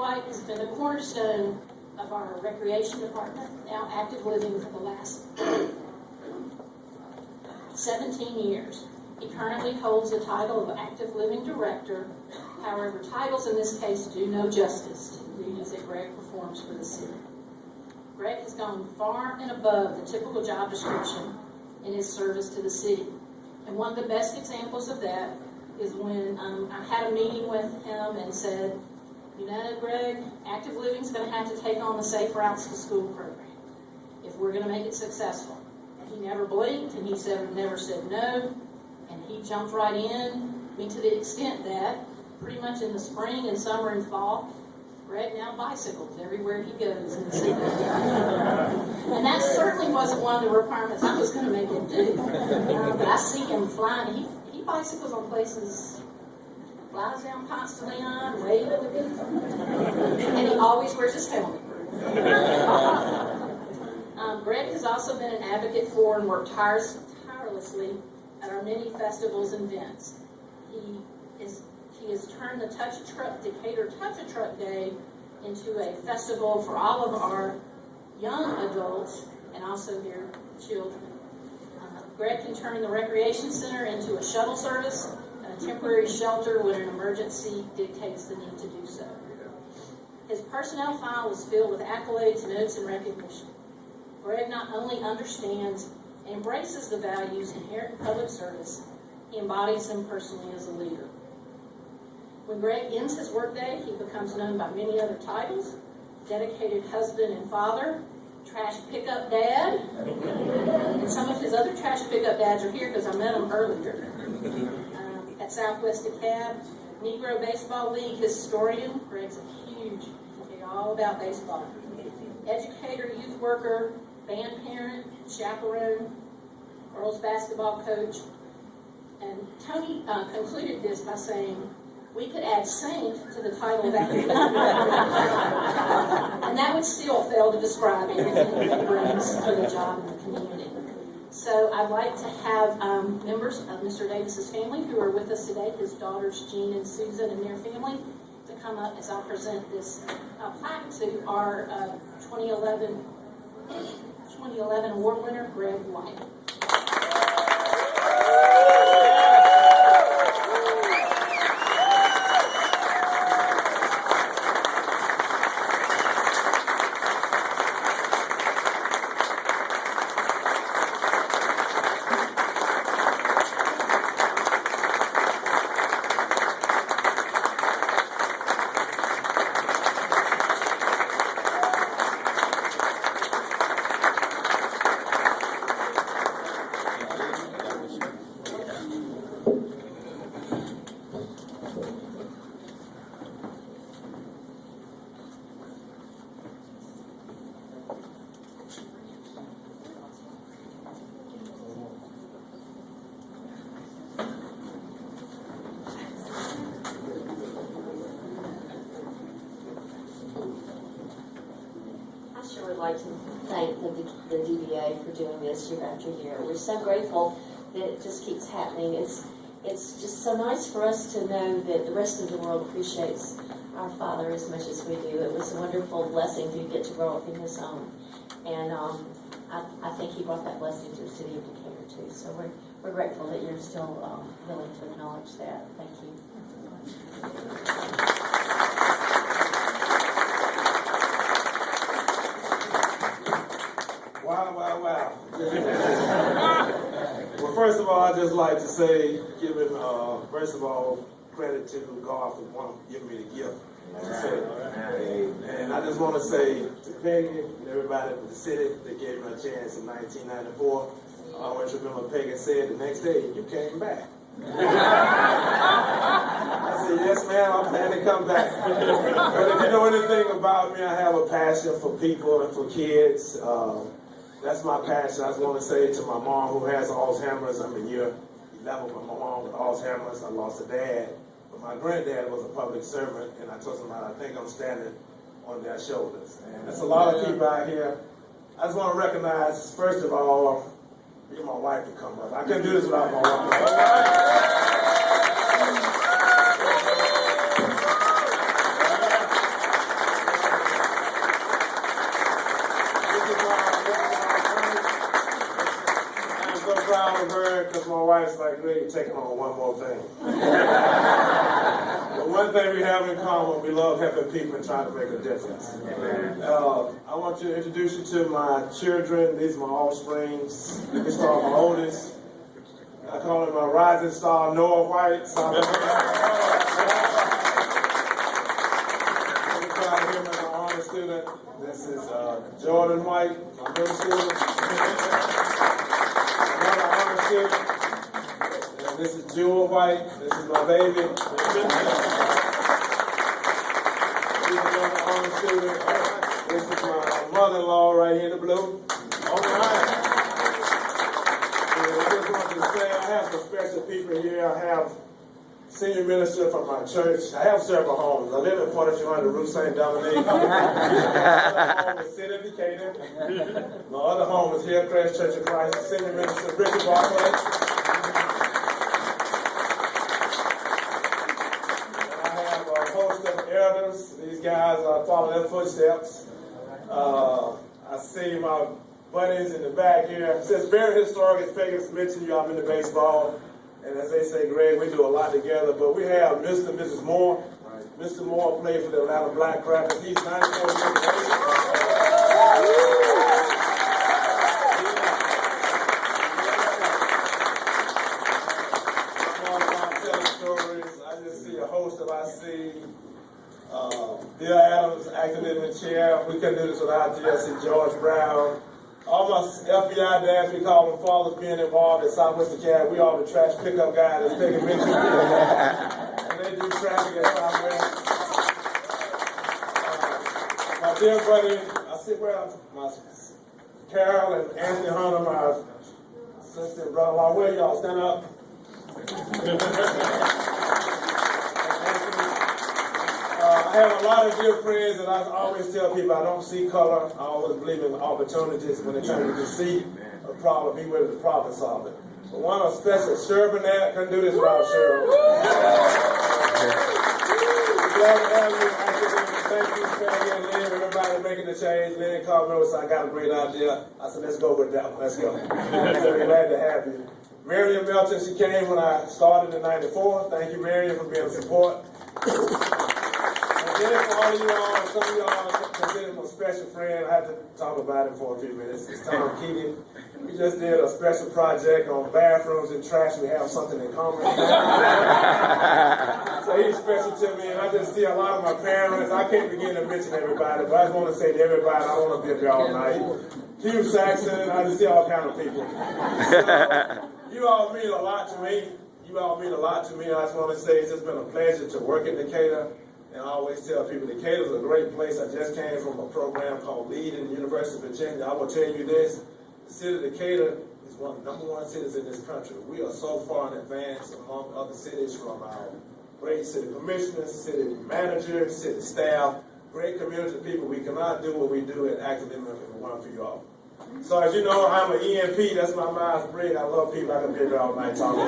White has been a cornerstone of our recreation department, now active living for the last 17 years. He currently holds the title of Active Living Director. However, titles in this case do no justice to the duties that Greg performs for the city. Greg has gone far and above the typical job description in his service to the city. And one of the best examples of that is when I had a meeting with him and said, you know, Greg, active living is going to have to take on the Safe Routes to School program if we're going to make it successful. And he never blinked, and he never said no, and he jumped right in. I mean, to the extent that pretty much in the spring and summer and fall, Greg now bicycles everywhere he goes in the city. And that certainly wasn't one of the requirements I was going to make him do. But I see him flying. He bicycles on places, flies down Ponce de Leon, way to the beach. And he always wears his helmet. Greg has also been an advocate for and worked tirelessly at our many festivals and events. He has turned the Decatur Touch a Truck Day into a festival for all of our young adults and also their children. Greg can turn the recreation center into a shuttle service and a temporary shelter when an emergency dictates the need to do so. His personnel file is filled with accolades, notes, and recognition. Greg not only understands and embraces the values inherent in public service, he embodies them personally as a leader. When Greg ends his workday, he becomes known by many other titles: dedicated husband and father, trash pickup dad, and some of his other trash pickup dads are here because I met them earlier. At Southwest DeKalb, Negro Baseball League historian. Greg's a huge, all about baseball. Educator, youth worker, band parent, chaperone, girls basketball coach. And Tony concluded this by saying, we could add saint to the title of that. And that would still fail to describe everything he brings to the job in the community. So I'd like to have members of Mr. Davis's family who are with us today, his daughters Jean and Susan and their family, to come up as I present this plaque to our 2011 award winner, Greg White. I'd like to thank the DBA for doing this year after year. We're so grateful that it just keeps happening. It's just so nice for us to know that the rest of the world appreciates our father as much as we do. It was a wonderful blessing to get to grow up in his home. And I think he brought that blessing to the city of Decatur too. So we're grateful that you're still willing to acknowledge that. Thank you. Wow. Well, first of all, I'd just like to say, first of all, credit to God for giving me the gift. And I just want to say to Peggy and everybody in the city that gave me a chance in 1994. I always remember Peggy said the next day, you came back. I said, yes, ma'am, I plan to come back. But if you know anything about me, I have a passion for people and for kids. That's my passion. I just want to say to my mom who has Alzheimer's, I'm in year 11 with my mom with Alzheimer's. I lost a dad, but my granddad was a public servant, and I told him, I think I'm standing on their shoulders. And there's a lot of people out here. I just want to recognize, first of all, get my wife to come up. I couldn't do this without my wife. wife's like, really, you're taking on one more thing. But one thing we have in common, we love helping people and trying to make a difference. I want to introduce you to my children. These are my offsprings. You can start my oldest. I call him my rising star, Noah White. So I'm proud of him as my honor student. This is Jordan White, my middle student. Another honor student. And this is Jewel White. This is my baby. He's another honor student. This is my mother-in-law right here in the blue. All right. I just wanted to say I have some special people here. I have senior minister from my church. I have several homes. I live in 4200 Rue St. Dominique. My other home is City of Decatur. My other home is Hillcrest Church of Christ. Senior minister Richard Barclay. I have a host of elders. These guys follow their footsteps. I see my buddies in the back here. It says very historic, as Peggy mentioned you, I'm into baseball. And as they say, Greg, we do a lot together. But we have Mr. and Mrs. Moore. Mr. Moore played for the Atlanta Black Crackers. He's 94 years of age. Telling stories. I just see a host of I see Bill Adams acting in the chair. We couldn't do this without you. I see George Brown. All my FBI dads, we call them fathers, being involved in Southwest Decatur. We all the trash pickup guys that's taking pictures. And they do traffic at Southwest. My dear buddy, I see where my Carol and Anthony Hunter, my sister and brother-in-law. Where y'all? Stand up. I have a lot of dear friends, and I always tell people I don't see color. I always believe in opportunities. When they're trying to see a problem, be willing to problem solve it. But one of special, Sherb and that couldn't do this without Sherb. Glad to have you. Thank you, Peggy and Lynn, everybody making the change. Lynn called me over, so I got a great idea. I said, let's go with that one. Let's go. So we're glad to have you. Miriam Melton, she came when I started in '94. Thank you, Miriam, for being a support. And then for all of y'all, some of y'all consider him a special friend. I have to talk about him for a few minutes. It's Tom Keating. We just did a special project on bathrooms and trash. We have something in common. So he's special to me, and I just see a lot of my parents. I can't begin to mention everybody, but I just want to say to everybody, I don't want to be up here all night. Hugh Saxon, I just see all kind of people. So, you all mean a lot to me. You all mean a lot to me. I just want to say it's just been a pleasure to work in Decatur. And I always tell people Decatur is a great place. I just came from a program called LEAD in the University of Virginia. I will tell you this. The city of Decatur is one of the #1 cities in this country. We are so far in advance among other cities, from our great city commissioners, city managers, city staff, great community people. We cannot do what we do at Academic if it weren't for you all. So as you know, I'm an EMP. That's my mind's bread. I love people. I can be there all night talking.